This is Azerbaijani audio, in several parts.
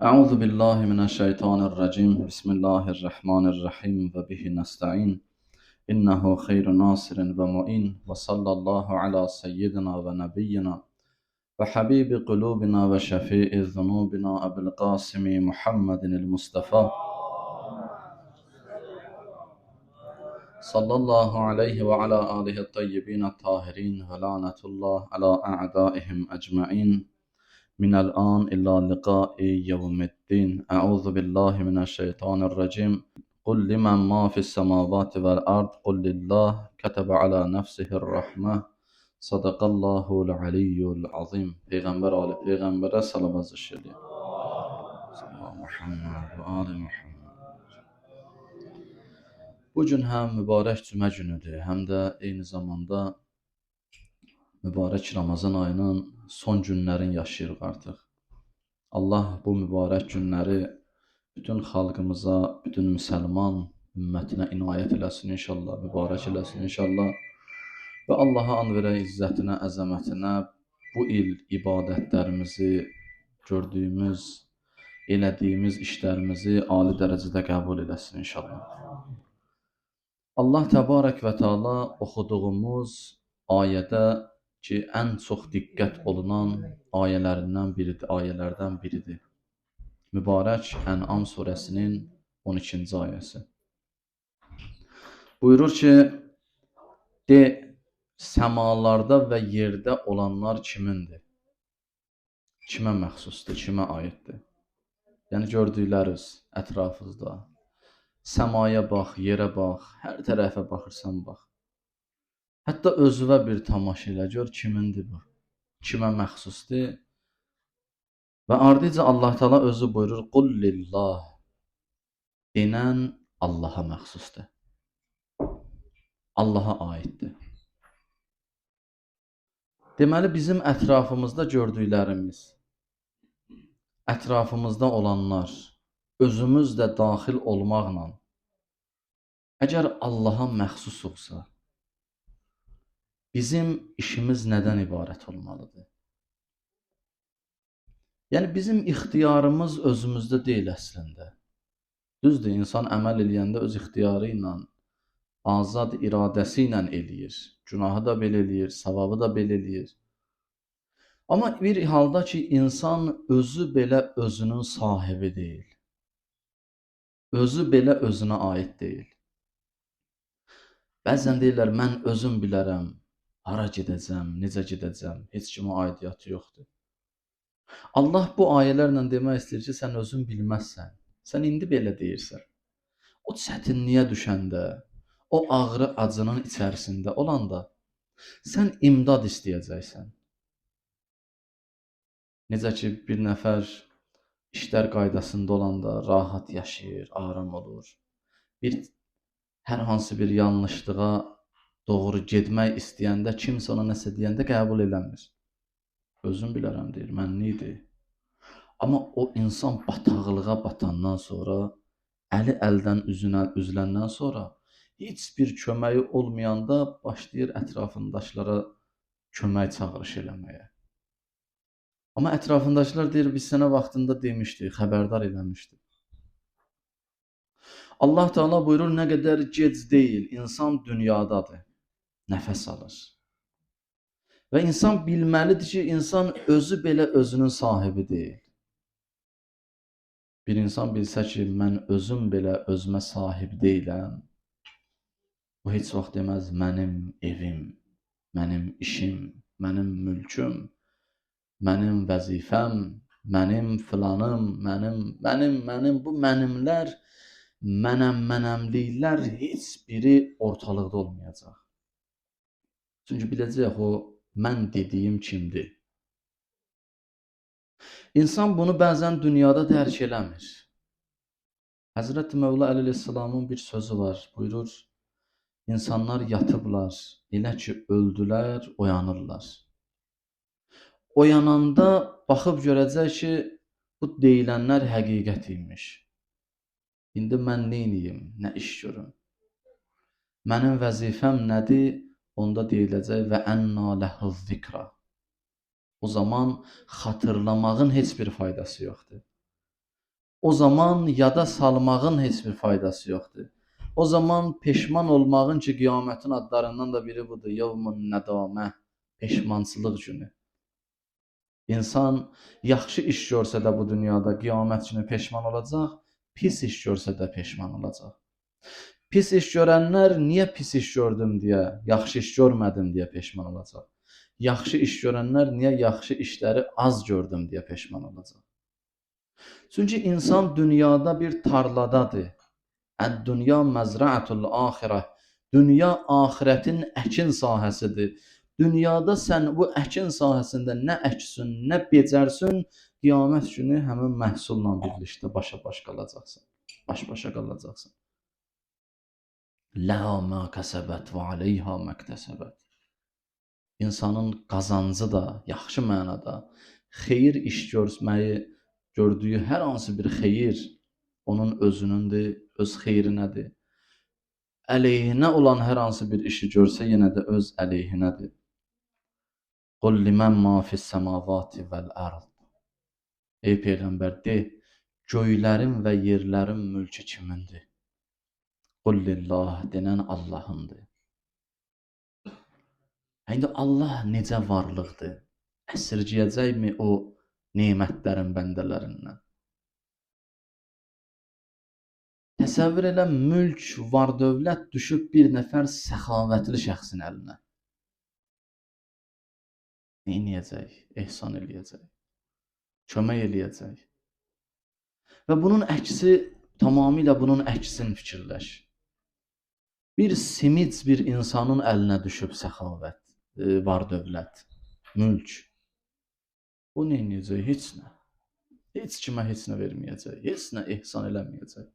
أعوذ بالله من الشيطان الرجيم بسم الله الرحمن الرحيم وبه نستعين إنه خير ناصر ومعين وصلى الله على سيدنا ونبينا وحبيب قلوبنا وشفيع ذنوبنا أبي القاسم محمد المصطفى صلى الله عليه وعلى آله الطيبين الطاهرين ولعنة الله على أعدائهم أجمعين من الآن إلى لقاء يوم الدين. أعوذ بالله من الشيطان الرجيم. قل لمن ما في السماوات والأرض قل لله كتب على نفسه الرحمة صدق الله العلي العظيم. Peygamber Ali Peygamber'e salavat zikirli. Muhammed ve Ali Muhammed. Bugün hem mübarek cümə günüdür, hem de eyni zamanda mübarek Ramazan ayının son günlərini yaşayırıq artıq. Allah bu mübarək günləri bütün xalqımıza, bütün müsəlman ümmətinə inayət eləsin inşallah, mübarək eləsin inşallah. Və Allaha and verək izzətinə, əzəmətinə bu il ibadətlərimizi, gördüyümüz, elədiyimiz işlərimizi ali dərəcədə qəbul eləsin inşallah. Allah təbarək və Teala oxuduğumuz ayədə ki, ən çox diqqət olunan ayələrdən biridir. Mübarək Ən'am surəsinin 12-ci ayəsi. Buyurur ki, de, səmalarda və yerdə olanlar kimindir? Kimə məxsusdur, kimə aiddir? Yəni gördükləriniz ətrafınızda. Səmaya bax, yerə bax, hər tərəfə baxırsan bax. Hətta özünə bir tamaşa elə, gör kimindir bu? Kimə məxsusdur? Və ardıca Allah Teala özü buyurur, qul lillah. Denən Allaha məxsusdur. Allaha aiddir. Deməli, bizim ətrafımızda gördüklərimiz, ətrafımızda olanlar, özümüz də daxil olmaqla, əgər Allaha məxsus olsa, bizim işimiz nədən ibarət olmalıdır? Yəni, bizim ixtiyarımız özümüzdə deyil əslində. Düzdür, insan əməl eləyəndə öz ixtiyarı ilə, azad iradəsi ilə eləyir. Günahı da belə eləyir, savabı da belə eləyir. Amma bir halda ki, insan özü belə özünün sahibi deyil. Özü belə özünə aid deyil. Bəzən deyirlər, mən özüm bilərəm, hara gedəcəm, necə gedəcəm, heç kimə aidiyyatı yoxdur. Allah bu ayələrlə demək istəyir ki, sən özün bilməzsən. Sən indi belə deyirsən. O çətinliyə düşəndə, o ağrı acının içərisində olanda, sən imdad istəyəcəksən. Necə ki, bir nəfər işlər qaydasında olanda rahat yaşayır, aram olur. Hər hansı bir yanlışlığa doğru getmək istəyəndə, kimsə ona nəsə deyəndə qəbul eləmir. Özüm bilərəm deyir, mənlidir. Amma o insan bataqlığa batandan sonra, əli əldən üzüləndən sonra, heç bir köməyi olmayanda başlayır ətrafındaşlara kömək çağırış eləməyə. Amma ətrafındaşlar deyir, biz sənə vaxtında demişdik, xəbərdar eləmişdik. Allah Teala buyurur, nə qədər gec deyil, insan dünyadadır, nəfəs alır. Və insan bilməlidir ki, insan özü belə özünün sahibi deyil. Bir insan bilsə ki, mən özüm belə özümə sahib deyiləm, bu heç vaxt deməz, mənim evim, mənim işim, mənim mülküm, mənim vəzifəm, mənim filanım, mənim, bu mənimlər, mənəmliklər heç biri ortalıqda olmayacaq. Çünki biləcək o, mən dediyim kimdir? İnsan bunu bəzən dünyada dərk eləmir. Həzrəti Mövla Əleyhisselamın bir sözü var, buyurur, insanlar yatıblar, elə ki öldülər, oyanırlar. Oyananda baxıb görəcək ki, bu deyilənlər həqiqət imiş. İndi mən neyniyim, nə iş görüm? Mənim vəzifəm nədir? Onda deyiləcək və ənna ləhuz zikra. O zaman xatırlamağın heç bir faydası yoxdur. o zaman yada salmağın heç bir faydası yoxdur. O zaman peşman olmağın ki, qiyamətin adlarından da biri budur. Yevmun nədamə, peşmançılıq günü. İnsan yaxşı iş görsə də bu dünyada qiyamət günü peşman olacaq, pis iş görsə də peşman olacaq. Pis iş görənlər niyə pis iş gördüm deyə, yaxşı iş görmədim deyə peşman olacaq. Yaxşı iş görənlər niyə yaxşı işləri az gördüm deyə peşman olacaq. Çünki insan dünyada bir tarladadır. Əd-dünya məzra'atul axirə. Dünya axirətin əkin sahəsidir. Dünyada sən bu əkin sahəsində nə əksin, nə becərsin, qiyamət günü həmin məhsulla birlikdə başa-baş qalacaqsan. Baş-başa qalacaqsan. Ləhə mə kəsəbət və aleyhə məktəsəbət. İnsanın qazancı da yaxşı mənada xeyir iş görməyi gördüyü hər hansı bir xeyir onun özünündür, öz xeyrinədir. Əleyhinə olan hər hansı bir işi görsə yenə də öz əleyhinədir. Qul limən ma fis-səmavati vəl-ərd. Ey Peyğəmbər de, göylərin və yerlərin mülkü kimindir? Qul lillah denən Allahındır. İndi Allah necə varlıqdır? Əsirgəyəcəkmi o nemətlərin bəndələrindən? Təsəvvür elə, mülk, var dövlət düşüb bir nəfər səxavətli şəxsin əlinə. Neyniyəcək? Ehsan eləyəcək. Kömək eləyəcək. Və bunun əksi, tamamilə bunun əksini fikirləş. Bir simit bir insanın əlinə düşüb səxavət, var dövlət, mülk. O neyniyəcək? Heç nə. Heç kimə heç nə verməyəcək. Heç nə ehsan eləməyəcək.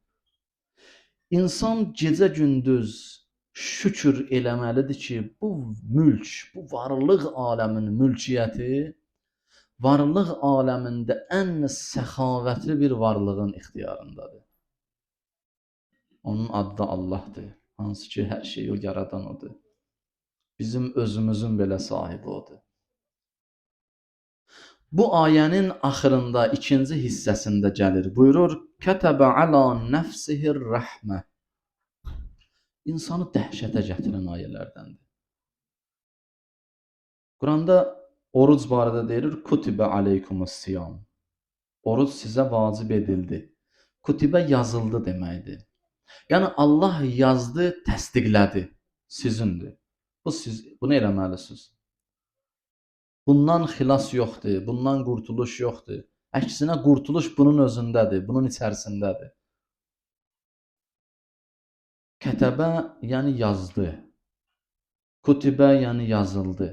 İnsan gecə-gündüz şükür eləməlidir ki, bu mülk, bu varlıq aləminin mülkiyyəti, varlıq aləmində ən səxavətli bir varlığın ixtiyarındadır. Onun adı da Allahdır. Hansı ki, hər şeyi o yaradan odur. Bizim özümüzün belə sahibi odur. Bu ayənin axırında, ikinci hissəsində gəlir. Buyurur, Kətəbə alə nəfsihir rəhmə. İnsanı dəhşətə gətirən ayələrdəndir. Quranda oruc barədə deyilir, Kutibə aleykumus siyam. Oruc sizə vacib edildi. Kutibə yazıldı deməkdir. Yəni Allah yazdı, təsdiqlədi, sizindir. Bunu eləməlisiniz. Bundan xilas yoxdur, bundan qurtuluş yoxdur. Əksinə qurtuluş bunun özündədir, bunun içərisindədir. Kətəbə yəni yazdı. Kutibə yəni yazıldı.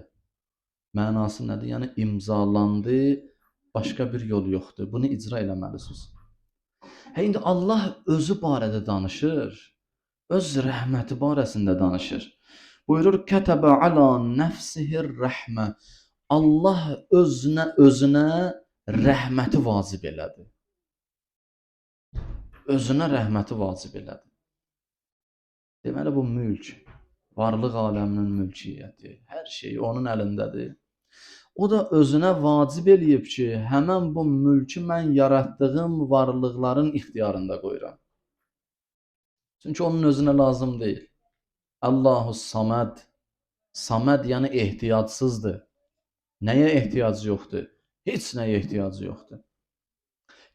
Mənası nədir? Yəni imzalandı, başqa bir yol yoxdur. Bunu icra eləməlisiniz. İndi Allah özü barədə danışır, öz rəhməti barəsində danışır. Buyurur, Kətəbə alə nəfsihir rəhmə. Allah özünə rəhməti vacib elədi. Özünə rəhməti vacib elədi. Deməli, bu mülk, varlıq aləminin mülkiyyəti, hər şey onun əlindədir. O da özünə vacib eləyib ki, həmən bu mülkü mən yaratdığım varlıqların ixtiyarında qoyuram. Çünki onun özünə lazım deyil. Allahu Saməd. Saməd yəni ehtiyacsızdır. Nəyə ehtiyacı yoxdur? Heç nəyə ehtiyacı yoxdur.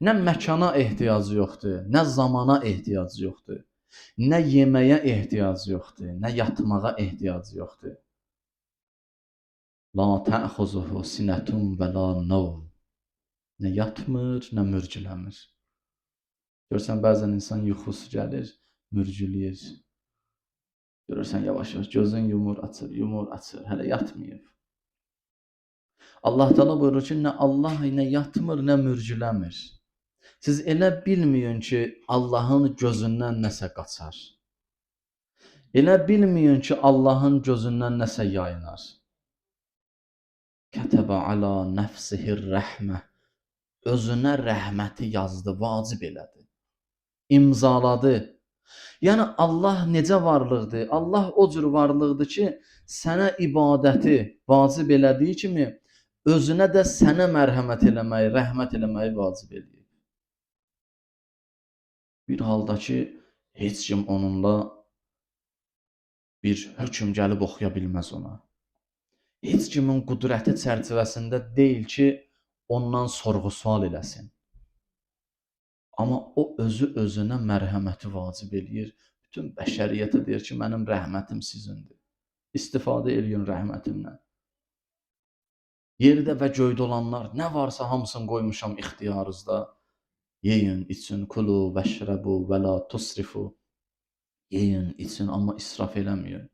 Nə məkana ehtiyacı yoxdur, nə zamana ehtiyacı yoxdur. Nə yeməyə ehtiyacı yoxdur, nə yatmağa ehtiyacı yoxdur. La təxuzuhu sinətun və la nevm. Nə yatmır, nə mürgüləmir. Görsən, bəzən insan yuxusu gəlir, mürgüləyir. Görürsən, yavaş-yavaş gözün yumur, açır, hələ yatmayıb. Allah Teala buyurur ki, nə Allah nə yatmır, nə mürgüləmir. Siz elə bilməyin ki, Allahın gözündən nəsə qaçar. Elə bilməyin ki, Allahın gözündən nəsə yayınar. Kətəbə alə nəfsihir rəhmə. Özünə rəhməti yazdı, vacib elədi. İmzaladı. Yəni Allah necə varlıqdır? Allah o cür varlıqdır ki, sənə ibadəti vacib elədiyi kimi, özünə də sənə mərhəmət eləməyi, rəhmət eləməyi vacib eləyir. Bir halda ki, heç kim onunla bir hökm gəlib oxuya bilməz ona. Heç kimin qüdrəti çərçivəsində deyil ki, ondan sorğu-sual eləsin. Amma o özü özünə mərhəməti vacib eləyir. Bütün bəşəriyyətə deyir ki, mənim rəhmətim sizindir. İstifadə eləyin rəhmətimdən. Yerdə və göydə olanlar nə varsa hamısını qoymuşam ixtiyarınızda. Yeyin, için, kulu, vəşrəbu və la tusrifu. Yeyin, için, amma israf eləməyin.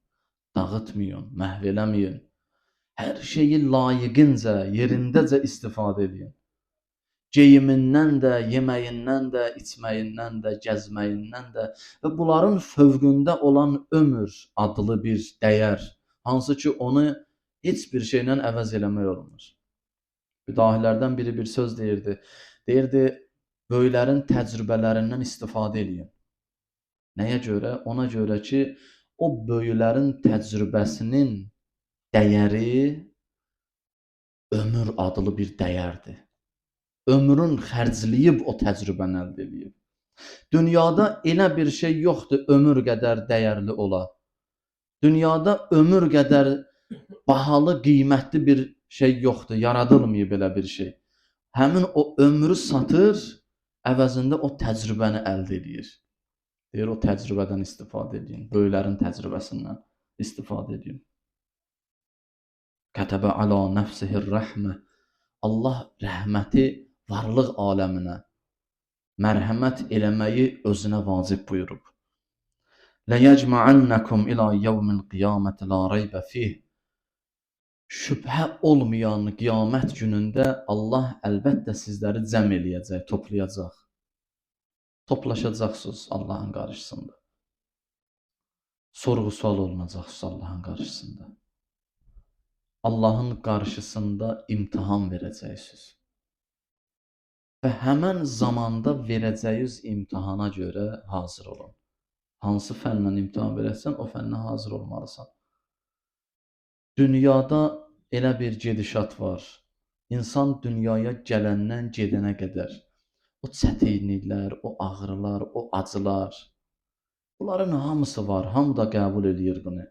Dağıtmayın, məhv eləməyin. Hər şeyi layiqincə, yerindəcə istifadə edin. Geyimindən də, yeməyindən də, içməyindən də, gəzməyindən də və bunların fövqündə olan ömür adlı bir dəyər, hansı ki onu heç bir şeylə əvəz eləmək olmur. Müdahilərdən biri bir söz deyirdi. Deyirdi, böyüklərin təcrübələrindən istifadə edin. Nəyə görə? Ona görə ki, o böyüklərin təcrübəsinin dəyəri ömür adlı bir dəyərdir. Ömrün xərcləyib o təcrübəni əldə edib. Dünyada elə bir şey yoxdur ömür qədər dəyərli ola. Dünyada ömür qədər bahalı, qiymətli bir şey yoxdur, yaradılmayıb belə bir şey. Həmin o ömrü satır, əvəzində o təcrübəni əldə edir. Deyir, o təcrübədən istifadə edin, böyüklərin təcrübəsindən istifadə edin. Kətəbə alə nəfsihir rəhmə. Allah rəhməti varlıq aləminə mərhəmət eləməyi özünə vacib buyurub. Ləyəcmə'annakum ilə yevmil qiyaməti la reybə fih. Şübhə olmayan qiyamət günündə Allah əlbəttə sizləri cəm eləyəcək, toplayacaq. Toplaşacaqsınız Allahın qarşısında. Sorğu-sual olunacaqsınız Allahın qarşısında. Allahın qarşısında imtahan verəcəksiniz. Və həmən zamanda verəcəyiniz imtahana görə hazır olun. Hansı fənlə imtahan verəsən, o fənlə hazır olmalısan. Dünyada elə bir gedişat var. İnsan dünyaya gələndən gedənə qədər o çətinliklər, o ağrılar, o acılar, bunların hamısı var, hamı da qəbul edir bunu.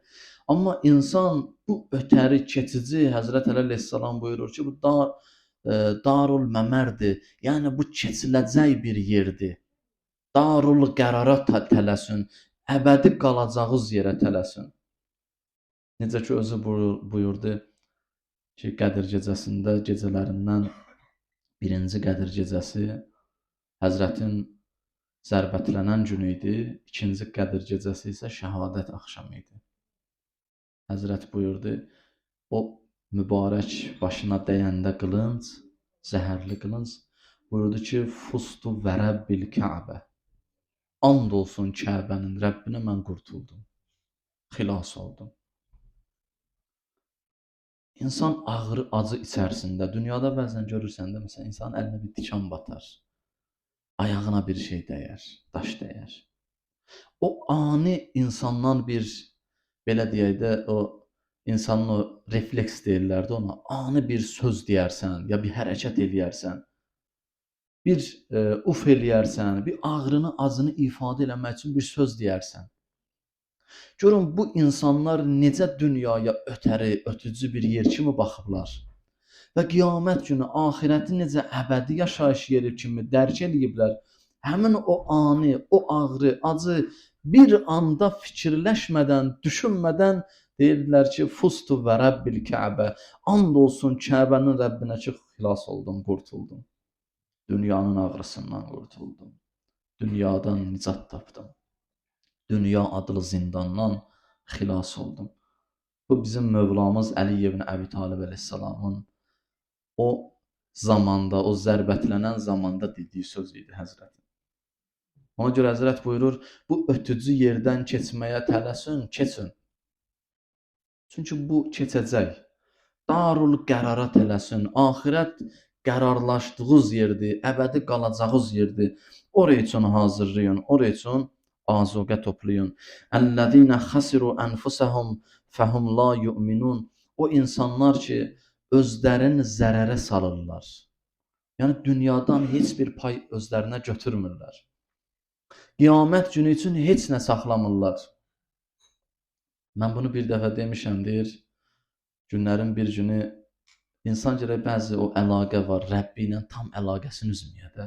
Amma insan bu ötəri, keçici, Həzrət Əli əleyhissalam buyurur ki, bu darul məmərdir, yəni bu keçiləcək bir yerdir. Darul qərara tələsün, əbədi qalacağınız yerə tələsün. Necə ki, özü buyurdu ki, Qədir gecəsində gecələrindən birinci Qədir gecəsi Həzrətin zərbətlənən günü idi, ikinci Qədir gecəsi isə şəhadət axşamı idi. Həzrət buyurdu, o mübarək başına dəyəndə qılınc, zəhərli qılınc, buyurdu ki, fustu və Rəbbil Kəbə. And olsun Kəbənin Rəbbinə mən qurtuldum, xilas oldum. İnsan ağrı, acı içərisində, dünyada bəzən görürsən də, məsələn, insanın əlinə bir tikan batar, ayağına bir şey dəyər, daş dəyər. O ani insandan bir, belə deyək də, o insanın o refleks deyirlərdi ona, ani bir söz deyərsən, ya bir hərəkət eləyərsən, bir uf eləyərsən, bir ağrını, acını ifadə eləmək üçün bir söz deyərsən. Görün, bu insanlar necə dünyaya ötəri, ötücü bir yer kimi baxıblar və qiyamət günü axirəti necə əbədi yaşayış yeri kimi dərk ediblər. Həmin o ani, o ağrı, acı bir anda fikirləşmədən, düşünmədən deyirlər ki, fustu və Rəbbil Kəbə, and olsun Kəbənin Rəbbinə ki, xilas oldum, qurtuldum. Dünyanın ağrısından qurtuldum. Dünyadan nicat tapdım. Dünya adlı zindandan xilas oldum. Bu bizim Mövlamız Əli ibn Əbi Talib əleyhissalamın o zamanda, o zərbətlənən zamanda dediyi söz idi Həzrətin. Ona görə Həzrət buyurur, bu ötücü yerdən keçməyə tələsin, keçin. Çünki bu keçəcək. Darul qərara tələsin, axirət qərarlaşdığınız yerdir, əbədi qalacağınız yerdir. Oraya üçün hazırlayın, oraya üçün azuqə toplayın. Əllezîne xasiru ənfusəhum fəhum la yu'minun. O insanlar ki, özlərini zərərə salırlar. Yəni dünyadan heç bir pay özlərinə götürmürlər. Qiyamət günü üçün heç nə saxlamırlar. Mən bunu bir dəfə demişəm, deyir, günlərin bir günü insan gərək bəzi o əlaqə var, Rəbbi ilə tam əlaqəsini üzməyə də.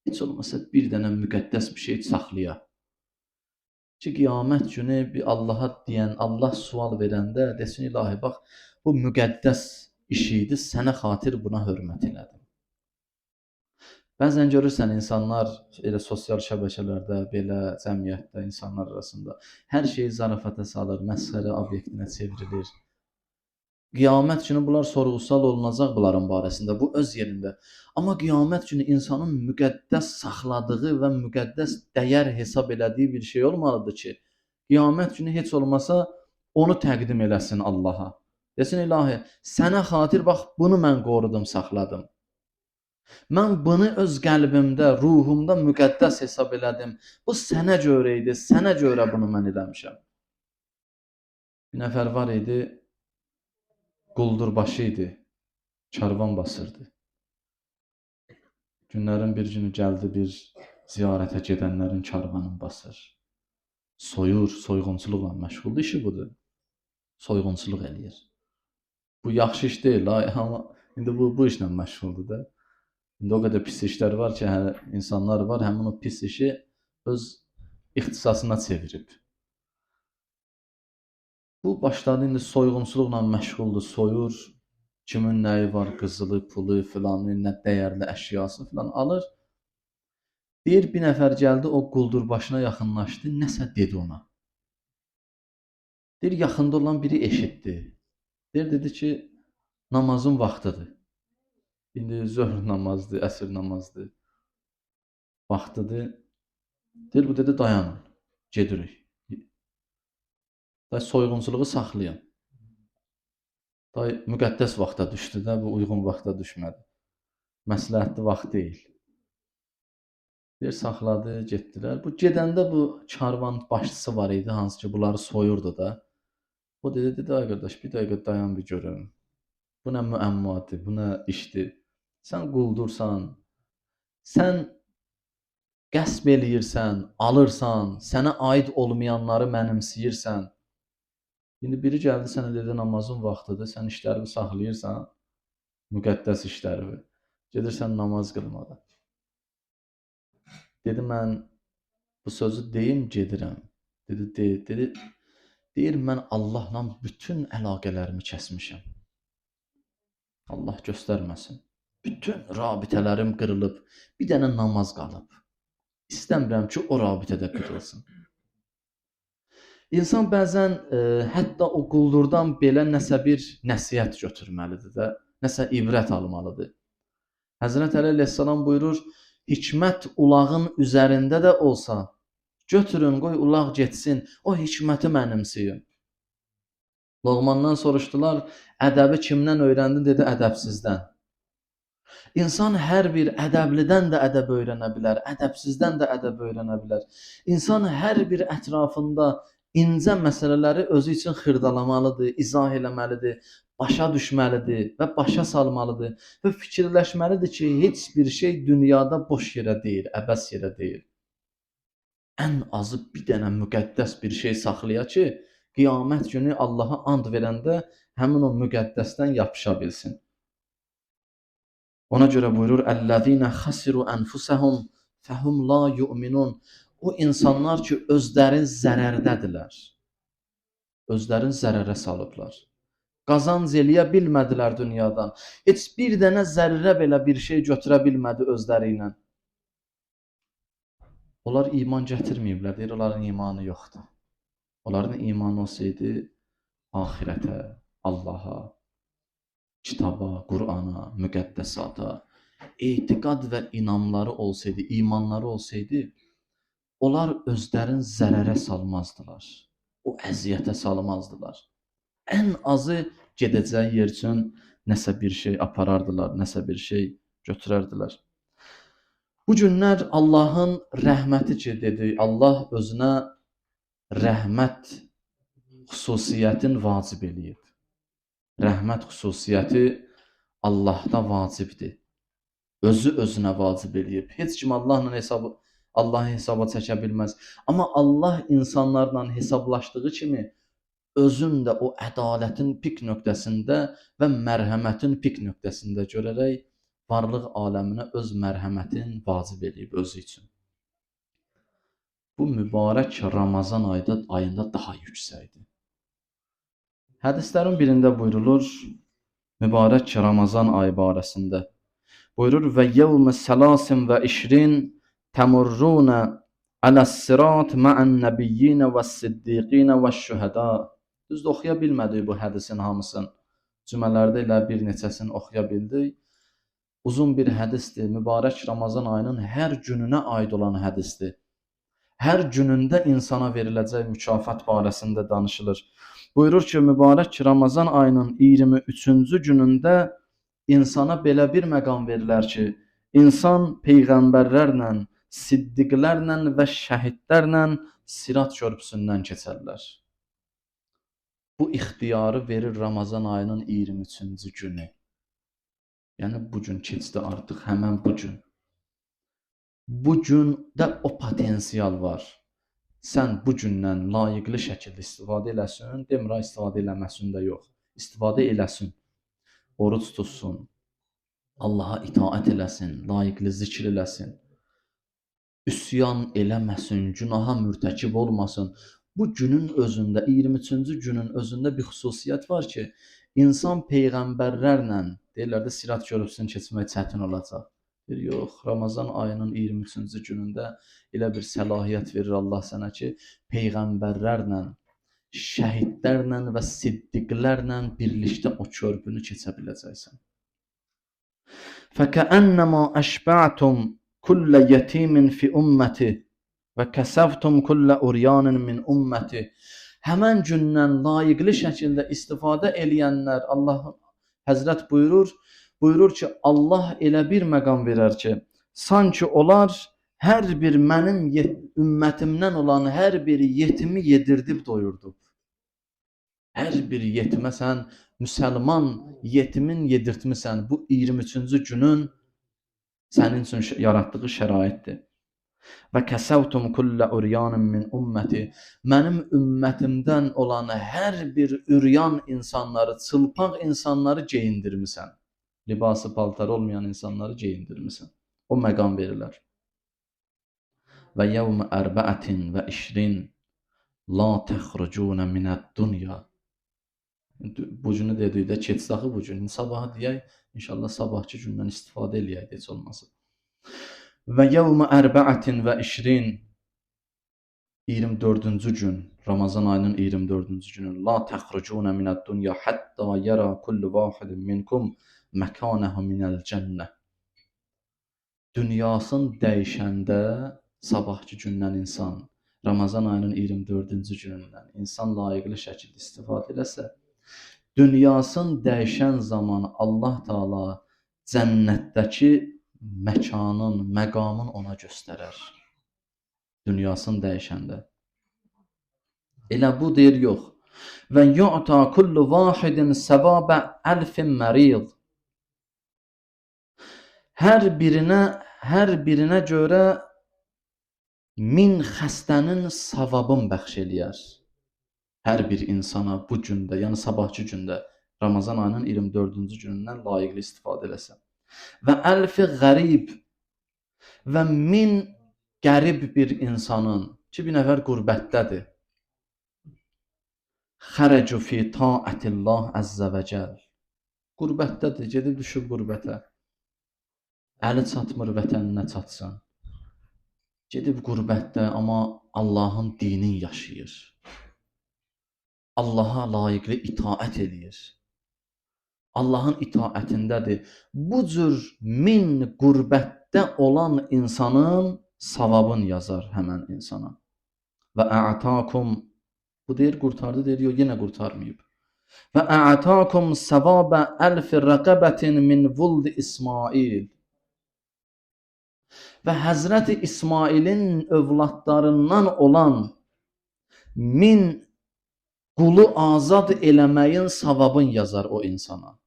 Heç olmasa bir dənə müqəddəs bir şey saxlaya. Ki qiyamət günü bir Allaha deyən, Allah sual verəndə desin, ilahi bax, bu müqəddəs iş idi, sənə xatir buna hörmət elədim. Bəzən görürsən insanlar elə sosial şəbəkələrdə, belə cəmiyyətdə, insanlar arasında hər şeyi zarafata salır, məsxərə obyektinə çevrilir. Qiyamət günü bunlar sorğu-sual olunacaq bunların barəsində, bu öz yerində. Amma qiyamət günü insanın müqəddəs saxladığı və müqəddəs dəyər hesab elədiyi bir şey olmalıdır ki, qiyamət günü heç olmasa onu təqdim eləsin Allaha. Desin, ilahi, sənə xatir bax, bunu mən qorudum, saxladım. Mən bunu öz qəlbimdə, ruhumda müqəddəs hesab elədim. Bu sənə görə idi, sənə görə bunu mən eləmişəm. Bir nəfər var idi, quldurbaşı idi, karvan basırdı. Günlərin bir günü gəldi, bir ziyarətə gedənlərin karvanını basır. Soyur, soyğunçuluqla məşğuldur, işi budur. Soyğunçuluq eləyir. Bu yaxşı iş deyil, amma indi bu işlə məşğuldur da. İndi o qədər pis işlər var ki, insanlar var, həmin o pis işi öz ixtisasına çevirib. Bu başladı indi soyğunçuluqla məşğuldur, soyur, kimin nəyi var, qızılı, pulu, filanı, nə dəyərli əşyası filan alır. Deyir, bir nəfər gəldi, o quldurbaşına yaxınlaşdı, nəsə dedi ona. Deyir, yaxında olan biri eşitdi. Deyir, dedi ki, namazın vaxtıdır. İndi zöhr namazdır, əsr namazdır. Vaxtıdır. Deyir, bu dedi, dayanın, gedirik. Day, soyğunçuluğu saxlayın. Day, müqəddəs vaxta düşdü də, bu uyğun vaxta düşmədi. Məsləhətli vaxt deyil. Deyir, saxladı, getdilər. Bu gedəndə bu karvan başçısı var idi, hansı ki, bunları soyurdu da. O dedi, ay qardaş, bir dəqiqə dayan bir görüm. Bu nə müəmmadır, bu nə işdir? Sən quldursan, sən qəsb eləyirsən, alırsan, sənə aid olmayanları mənimsəyirsən. İndi biri gəldi sənə dedi, namazın vaxtıdır, sən işlərimi saxlayırsan, müqəddəs işlərimi. Gedirsən namaz qılmağa. Dedi, mən bu sözü deyim, gedirəm. Dedi, deyir, mən Allahla bütün əlaqələrimi kəsmişəm. Allah göstərməsin. Bütün rabitələrim qırılıb, bir dənə namaz qalıb. İstəmirəm ki, o rabitədə qırılsın. İnsan bəzən hətta o quldurdan belə nəsə bir nəsihət götürməlidir də, nəsə ibrət almalıdır. Həzrət Əli əleyhissalam buyurur, hikmət ulağın üzərində də olsa, götürün, qoy ulaq getsin, o hikməti mənimsəyin. Loğmandan soruşdular, ədəbi kimdən öyrəndin? Dedi, ədəbsizdən. İnsan hər bir ədəblidən də ədəb öyrənə bilər, ədəbsizdən də ədəb öyrənə bilər. İnsan hər bir ətrafında incə məsələləri özü üçün xırdalamalıdır, izah eləməlidir, başa düşməlidir və başa salmalıdır və fikirləşməlidir ki, heç bir şey dünyada boş yerə deyil, əbəs yerə deyil. Ən azı bir dənə müqəddəs bir şey saxlaya ki, qiyamət günü Allaha and verəndə həmin o müqəddəsdən yapışa bilsin. Ona görə buyurur, "Əllezîne xasiru enfusuhum fehum la yu'minun." O insanlar ki, özləri zərərdədirlər. Özlərini zərərə salıblar. Qazanc eləyə bilmədilər dünyadan. Heç bir dənə zərrə belə bir şey götürə bilmədi özləri ilə. Onlar iman gətirməyiblər, deyir, onların imanı yoxdur. Onların imanı olsaydı, ahirətə, Allaha, kitaba, Qur'ana, müqəddəsata, etiqad və inamları olsaydı, imanları olsaydı, onlar özlərini zərərə salmazdılar. O əziyyətə salmazdılar. Ən azı gedəcəyi yer üçün nəsə bir şey aparardılar, nəsə bir şey götürərdilər. Bu günlər Allahın rəhməti ki, dedi, Allah özünə rəhmət xüsusiyyətin vacib eləyib. Rəhmət xüsusiyyəti Allahda vacibdir. Özü özünə vacib eləyib. Heç kim Allahla hesabı Allahı hesaba çəkə bilməz. Amma Allah insanlarla hesablaşdığı kimi özün də o ədalətin pik nöqtəsində və mərhəmətin pik nöqtəsində görərək varlıq aləminə öz mərhəmətin vacib edib özü üçün. Bu mübarək Ramazan ayında daha yüksəkdir. Hədislərin birində buyurulur, mübarək Ramazan ayı barəsində. Buyurur və yevmə səlasin və işrin təmurrunə aləs-sirat ma'an nəbiyyinə və siddiqinə və şühəda. Düzdür, oxuya bilmədik bu hədisin hamısını. Cümələrdə ilə bir neçəsini oxuya bildik. Uzun bir hədisdir. Mübarək Ramazan ayının hər gününə aid olan hədisdir. Hər günündə insana veriləcək mükafat barəsində danışılır. Buyurur ki, mübarək Ramazan ayının 23-cü günündə insana belə bir məqam verilər ki, insan peyğəmbərlərlə, siddiqlərlə və şəhidlərlə sirat körpüsündən keçərlər. Bu ixtiyarı verir Ramazan ayının 23-cü günü. Yəni bu gün keçdi artıq, həmən bu gün. Bu gündə o potensial var. Sən bu gündən layiqli şəkildə istifadə eləsin, demirəm istifadə eləməsin də yox. İstifadə eləsin. Oruç tutsun. Allaha itaət eləsin, layiqli zikr eləsin. Üsyan eləməsin, günaha mürtəkib olmasın. Bu günün özündə, 23-cü günün özündə bir xüsusiyyət var ki, insan peyğəmbərlərlə, deyirlər də sirat körpüsünü keçmək çətin olacaq. Deyir, yox, Ramazan ayının 23-cü günündə elə bir səlahiyyət verir Allah sənə ki, peyğəmbərlərlə, şəhidlərlə və siddiqlərlə birlikdə o körpünü keçə biləcəksən. فَكَأَنَّمَا أَشْبَعْتُمْ كُلَّ يَتِيمٍ فِي أُمَّتِهِ وَكَسَوْتُمْ كُلَّ أُرْيَانٍ مِنْ أُمَّتِهِ. Həmən gündən layiqli şəkildə istifadə eləyənlər, Allah Həzrət buyurur ki, Allah elə bir məqam verər ki, sanki onlar hər bir mənim ümmətimdən olan hər bir yetimi yedirdib doyurdub. Hər bir yetimə sən müsəlman yetimin yedirtmisən. Bu 23-cü günün sənin üçün yaratdığı şəraitdir. Və kəsəvtum kullə uryanın min ümməti. Mənim ümmətimdən olan hər bir üryan insanları, çılpaq insanları geyindirmisən. Libası paltar olmayan insanları geyindirmisən. O məqam verilər. Və yevmə ərbəətin və işrin la təxrucunə minəd-dunya. Bu günü dedikdə keçdi axı bu gün. Sabahı deyək, inşallah sabahki gündən istifadə eləyək heç olmasın. Və yevmə ərbəətin və işrin 24-cü gün, Ramazan ayının 24-cü günü la təxrucunə minəd-dunya hətta yərə kullu vahidin minkum məkanəhu minəl cənnə. Dünyasını dəyişəndə sabahki gündən insan, Ramazan ayının 24-cü günündən insan layiqli şəkildə istifadə eləsə, dünyasını dəyişən zaman Allah Taala cənnətdəki məkanın, məqamın ona göstərər. Dünyasını dəyişəndə. Elə bu deyir yox. Və yu'ta kullu vahidin savabə əlfin mərid. Hər birinə görə 1000 xəstənin savabını bəxş eləyər. Hər bir insana bu gündə, yəni sabahki gündə, Ramazan ayının 24-cü günündən layiqli istifadə eləsə. Və əlfi qərib və 1000 qərib bir insanın ki, bir nəfər qürbətdədir. Xərəcu fi taətillah əzzə və cəl. Qürbətdədir, gedib düşüb qürbətə. Əli çatmır vətəninə çatsın. Gedib qürbətdə, amma Allahın dinin yaşayır. Allaha layiqli itaət edir. Allahın itaətindədir. Bu cür 1000 qürbətdə olan insanın savabını yazar həmən insana. Və a'takum, bu deyir qurtardı, deyir yox, yenə qurtarmayıb. Və a'takum savabə əlfi rəqəbətin min vuld İsmail. Və Həzrəti İsmailin övladlarından olan 1000 qulu azad eləməyin savabını yazar o insana.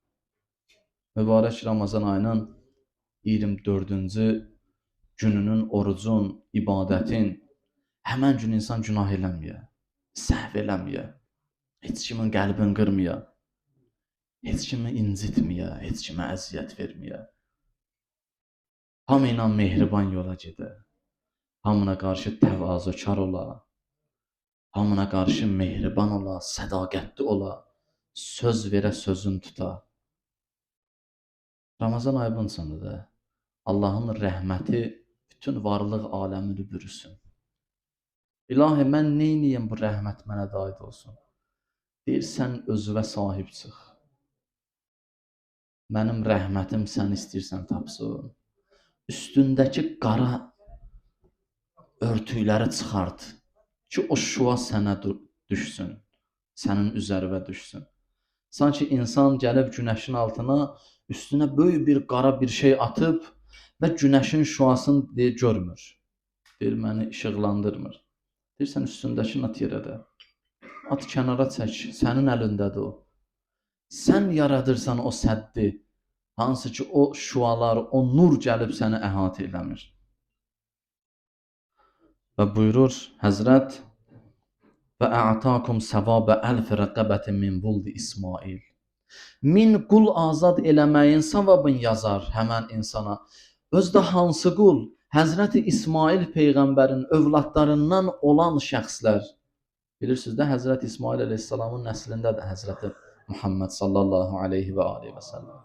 Mübarək Ramazan ayının 24-cü gününün, orucun, ibadətin, həmən gün insan günah eləməyə, səhv eləməyə, heç kimin qəlbini qırmaya, heç kimi incitməyə, heç kimə əziyyət verməyə, hamı ilə mehriban yola gedə, hamına qarşı təvazökar ola, hamına qarşı mehriban ola, sədaqətli ola, söz verə, sözün tuta. Ramazan ayı bunun içindir. Allahın rəhməti bütün varlıq aləmini bürüsün. İlahi, mən neyniyim bu rəhmət mənə daid olsun? Deyir, sən özünə sahib çıx. Mənim rəhmətim sən istəyirsən tapsın. Üstündəki qara örtükləri çıxart ki, o şua sənə düşsün, sənin üzərivə düşsün. Sanki insan gəlib günəşin altına, üstünə böyük bir qara bir şey atıb və günəşin şuasını görmür. Deyir, məni işıqlandırmır. Deyirsən, üstündəkini at yerə də. At kənara çək, sənin əlindədir o. Sən yaradırsan o səddi, hansı ki o şualar, o nur gəlib səni əhatə eləmir. Və buyurur Həzrət, və ə'takum səvabə əlf rəqəbətin min vuldi İsmail. 1000 qul azad eləməyin savabını yazar həmən insana. Özdə hansı qul? Həzrəti İsmail Peyğəmbərin övladlarından olan şəxslər. Bilirsiniz də, Həzrəti İsmail əleyhissalamın nəslindədir Həzrəti Muhammed sallallahu aleyhi və aleyhi və səlləm.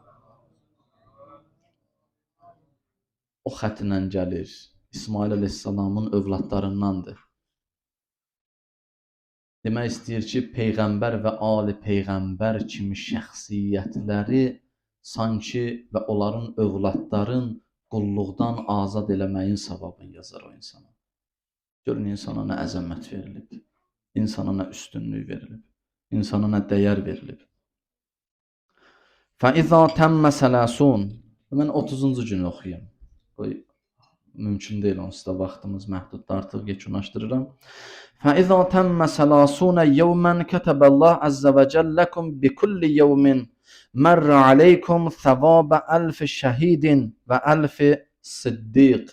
O xətlə gəlir, İsmail əleyhissalamın övladlarındandır. Demək istəyir ki, Peyğəmbər və ali Peyğəmbər kimi şəxsiyyətləri sanki və onların övladların qulluqdan azad eləməyin savabını yazar o insana. Görün, insana nə əzəmət verilib, insana nə üstünlük verilib, insana nə dəyər verilib. فَإِذَا تَمَّ سَلَاسُونَ. Mən 30-cu günü oxuyayım. Mümkün deyil, onsuz da vaxtımız məhduddur, artıq yekunlaşdırıram. فَإِذَا تَمَّ سَلَاسُونَ يَوْمًا كَتَبَ اللّٰهُ عَزَّ وَجَلَّ لَكُمْ بِكُلِّ يَوْمٍ مَرَّ عَلَيْكُمْ ثَوَابَ أَلْفِ شَهِيدٍ وَأَلْفِ صِدِّيقٍ.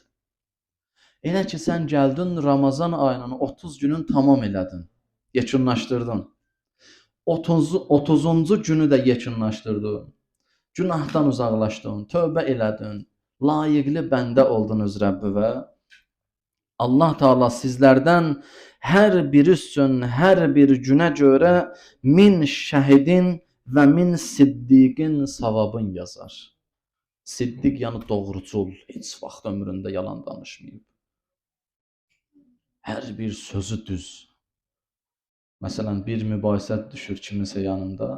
Elə ki, sən gəldin Ramazan ayının 30 günün tamam elədin, yekunlaşdırdın. 30-cu günü də yekunlaşdırdın. Günahdan uzaqlaşdın, tövbə elədin, layiqli bəndə oldun öz Rəbbivə. Allah Teala sizlərdən hər biri üçün, hər bir günə görə 1000 şəhidin və 1000 siddiqin savabını yazar. Siddiq yəni doğrucul, heç vaxt ömründə yalan danışmayıb. Hər bir sözü düz. Məsələn, bir mübahisə düşür kiminsə yanında,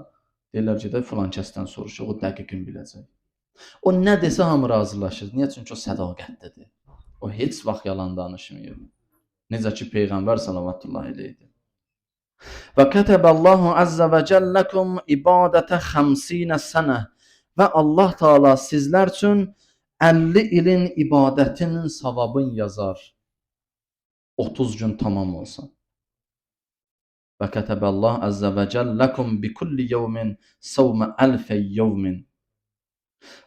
deyirlər ki, də filan kəsdən soruşuq, o dəqiqin biləcək. O nə desə hamı razılaşır. Niyə? Çünki o sədaqətlidir. O heç vaxt yalan danışmıyor. Necə ki Peyğəmbər sallallahu əleyhi. Və kətəbəllahu əzzə və cəlləkum ibadətə 50 sənə. Və Allah Teala sizlər üçün 50 ilin ibadətinin savabını yazar. 30 gün tamam olsa. Və kətəbəllahu əzzə və cəlləkum bi kulli yevmin savmə 1000 yevmin.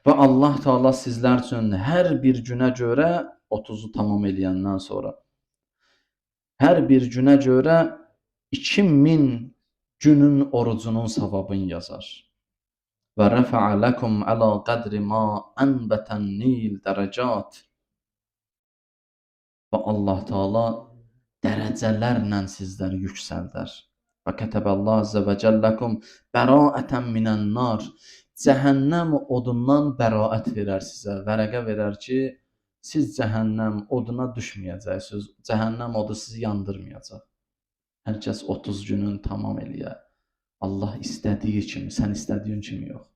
Və Allah Teala sizlər üçün hər bir günə görə 30-u tamam eləyəndən sonra hər bir günə görə 2000 günün orucunun savabını yazar. Və rəfə'ə ləkum ələ qədri ma ənbətən nil dərəcat. Və Allah Teala dərəcələrlə sizləri yüksəldər. Və kətəbəllahu əzzə və cəlləkum bəraətən minən nar. Cəhənnəm odundan bəraət verər sizə. Vərəqə verər ki, siz cəhənnəm oduna düşməyəcəksiniz. Cəhənnəm odu sizi yandırmayacaq. Hər kəs 30 günün tamam eləyə. Allah istədiyi kimi, sən istədiyin kimi yox.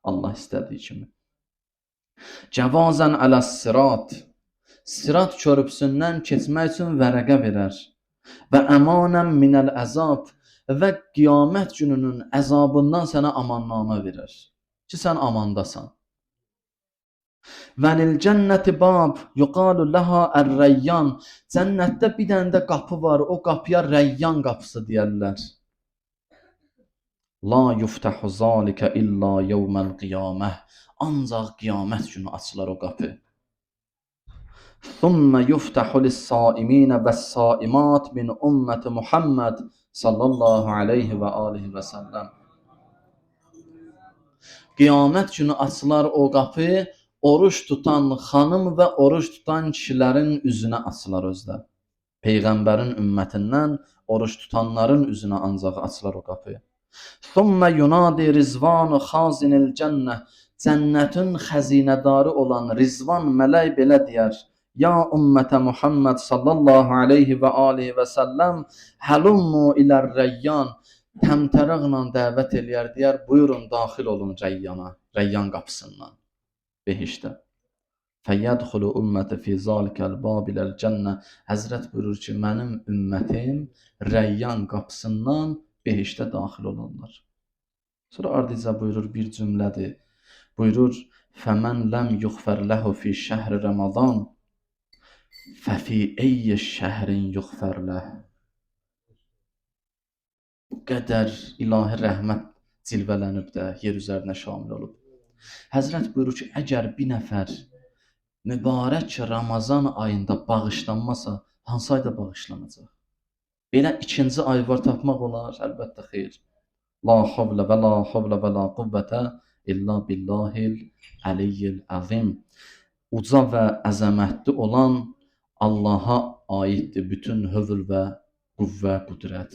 Allah istədiyi kimi. Cəvazən aləs sirat. Sirat körpüsündən keçmək üçün vərəqə verər. Və əmanən minəl əzab. Və qiyamət gününün əzabından sənə amannamə verər. Ki, sən amandasan. Və lil cənnəti bab yuqalu ləhə ər-rəyyan. Cənnətdə bir dənə də qapı var. O qapıya Rəyyan qapısı deyərlər. La yuftəhu zalikə illa yevməl qiyamə. Ancaq qiyamət günü açılar o qapı. ثم يفتح للصائمين والصائمات من أمة Muhammed sallallahu aleyhi ve aleyhi ve sellem. Qiyamət günü açılar o qapı, oruç tutan xanım və oruç tutan kişilərin üzünə açılar özdə. Peyğəmbərin ümmətindən oruç tutanların üzünə ancaq açılar o qapı. Thumma yunadi rizvanu xazinil cənnə. Cənnətin xəzinədarı olan Rizvan mələk belə deyər: Ya ümmətə Muhammed sallallahu aleyhi və alihi və səlləm, həlummu ilər rəyyan. Təmtəraqla dəvət eləyər, deyər, buyurun daxil olun Rəyyana, Rəyyan qapısından, behişdə. Fəyyədxulu ümməti fi zalikəl babiləl cənnə. Həzrət buyurur ki, mənim ümmətim Rəyyan qapısından behişdə daxil olurlar. Sonra ardıca buyurur bir cümlədir. Buyurur, fəmən ləm yuxfər ləhu fi şəhri Ramazan, fəfi eyyi şəhrin yuxfər ləh. Bu qədər ilahi rəhmət cilvələnib də yer üzərinə şamil olub. Həzrət buyurur ki, əgər bir nəfər mübarək Ramazan ayında bağışlanmasa, hansı ayda bağışlanacaq? Belə ikinci ay var tapmaq olar? Əlbəttə xeyr. La havlə və la havlə və la quvvətə illa billahil əliyyil əzim. Uca və əzəmətli olan Allaha aiddir bütün hövl və qüvvə, qüdrət.